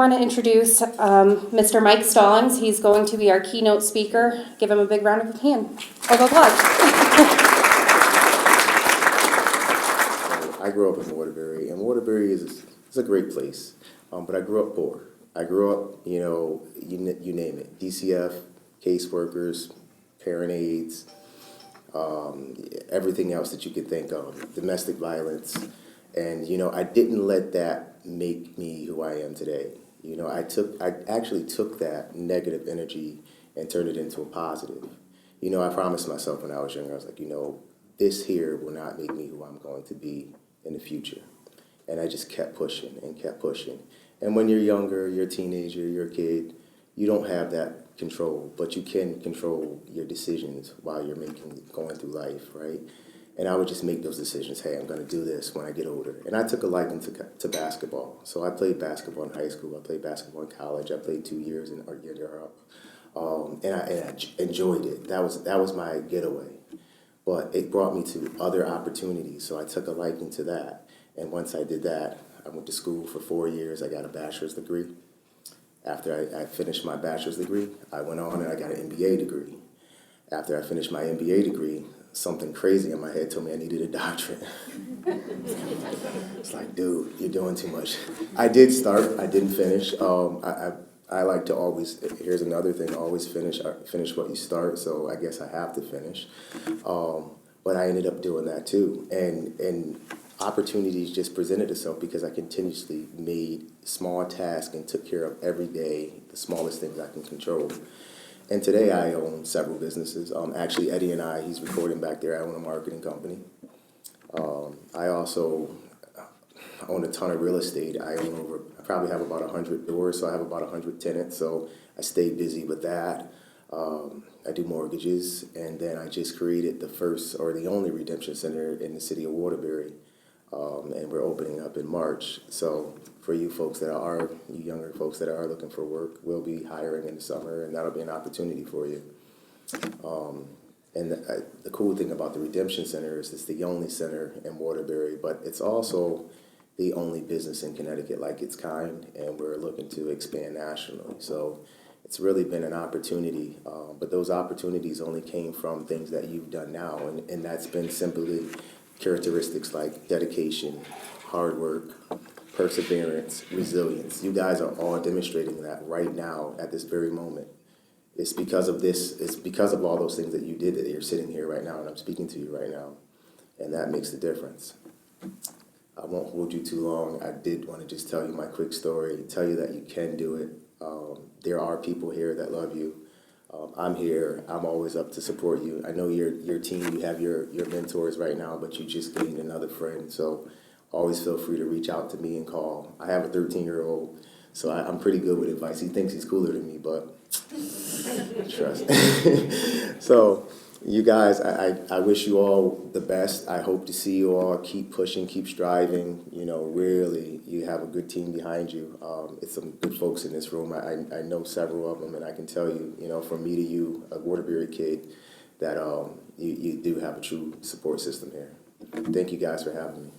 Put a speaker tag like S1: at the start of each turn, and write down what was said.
S1: want to introduce Mr. Mike Stallings. He's going to be our keynote speaker. Give him a big round of applause.
S2: I grew up in Waterbury, and Waterbury is a great place, but I grew up poor. I grew up, you name it, DCF, caseworkers, parent aides, everything else that you could think of, domestic violence. And, I didn't let that make me who I am today. I actually took that negative energy and turned it into a positive. I promised myself when I was younger, I was like, this here will not make me who I'm going to be in the future. And I just kept pushing and kept pushing. And when you're younger, you're a teenager, you're a kid, you don't have that control, but you can control your decisions while you're going through life, right? And I would just make those decisions. Hey, I'm going to do this when I get older. And I took a liking to basketball. So I played basketball in high school. I played basketball in college. I played 2 years in Europe. And I enjoyed it. That was my getaway. But it brought me to other opportunities. So I took a liking to that. And once I did that, I went to school for 4 years. I got a bachelor's degree. After I finished my bachelor's degree, I went on and I got an MBA degree. After I finished my MBA degree, something crazy in my head told me I needed a doctorate. It's like, dude, you're doing too much. I did start, I didn't finish. I like to always, here's another thing, always finish what you start, so I guess I have to finish. But I ended up doing that too. And opportunities just presented itself because I continuously made small tasks and took care of every day the smallest things I can control. And today I own several businesses. Actually, Eddie and he's recording back there, I own a marketing company. I also own a ton of real estate. I probably have about 100 doors, so I have about 100 tenants, so I stay busy with that. I do mortgages, and then I just created the first or the only redemption center in the city of Waterbury. And we're opening up in March. So for you younger folks that are looking for work, we'll be hiring in the summer, and that'll be an opportunity for you. And the cool thing about the Redemption Center is it's the only center in Waterbury, but it's also the only business in Connecticut like its kind, and we're looking to expand nationally. So it's really been an opportunity, but those opportunities only came from things that you've done now, and that's been simply characteristics like dedication, hard work, perseverance, resilience. You guys are all demonstrating that right now at this very moment. It's because of this, it's because of all those things that you did that you're sitting here right now and I'm speaking to you right now. And that makes the difference. I won't hold you too long. I did want to just tell you my quick story, tell you that you can do it. There are people here that love you. I'm here. I'm always up to support you. I know your team, you have your mentors right now, but you just gained another friend. So always feel free to reach out to me and call. I have a 13-year-old, so I'm pretty good with advice. He thinks he's cooler than me, but trust. So you guys, I wish you all the best. I hope to see you all. Keep pushing, keep striving. Really, you have a good team behind you. It's some good folks in this room. I know several of them, and I can tell you, from me to you, a Waterbury kid, that you do have a true support system here. Thank you guys for having me.